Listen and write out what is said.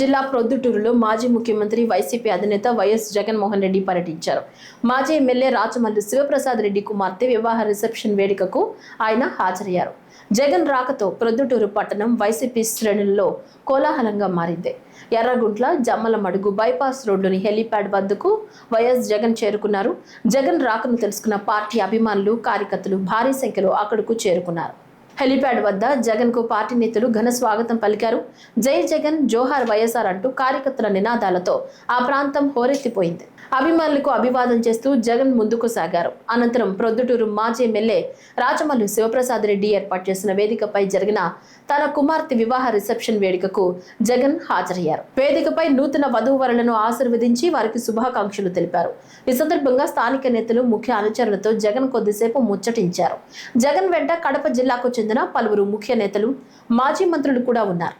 జిల్లా ప్రొద్దుటూరులో మాజీ ముఖ్యమంత్రి వైసీపీ అధినేత వైఎస్ జగన్మోహన్ రెడ్డి పర్యటించారు. మాజీ ఎమ్మెల్యే రాచమల్లు శివప్రసాద్ రెడ్డి కుమార్తె వివాహ రిసెప్షన్ వేడుకకు ఆయన హాజరయ్యారు. జగన్ రాకతో ప్రొద్దుటూరు పట్టణం వైసీపీ శ్రేణుల్లో కోలాహలంగా మారింది. ఎర్రగుంట్ల జమ్మలమడుగు బైపాస్ రోడ్డుని హెలీప్యాడ్ వద్దకు వైఎస్ జగన్ చేరుకున్నారు. జగన్ రాకను తెలుసుకున్న పార్టీ అభిమానులు, కార్యకర్తలు భారీ సంఖ్యలో అక్కడకు చేరుకున్నారు. హెలీప్యాడ్ వద్ద జగన్ కు పార్టీ నేతలు ఘన స్వాగతం పలికారు. జై జగన్, జోహార్ వైఎస్ఆర్ అంటూ కార్యకర్తల నినాదాలతో ఆ ప్రాంతం హోరెత్తిపోయింది. అభిమానులకు అభివాదం చేస్తూ జగన్ ముందుకు సాగారు. అనంతరం ప్రొద్దుటూరు మాజీ ఎమ్మెల్యే రాచమల్లు శివప్రసాద్ రెడ్డి ఏర్పాటు చేసిన వేదికపై జరిగిన తన కుమార్తె వివాహ రిసెప్షన్ వేడుకకు జగన్ హాజరయ్యారు. వేదికపై నూతన వధూవరులను ఆశీర్వదించి వారికి శుభాకాంక్షలు తెలిపారు. ఈ సందర్భంగా స్థానిక నేతలు, ముఖ్య అనుచరులతో జగన్ కొద్దిసేపు ముచ్చటించారు. జగన్ వెంట కడప జిల్లాకు చెందిన పలువురు ముఖ్య నేతలు, మాజీ మంత్రులు కూడా ఉన్నారు.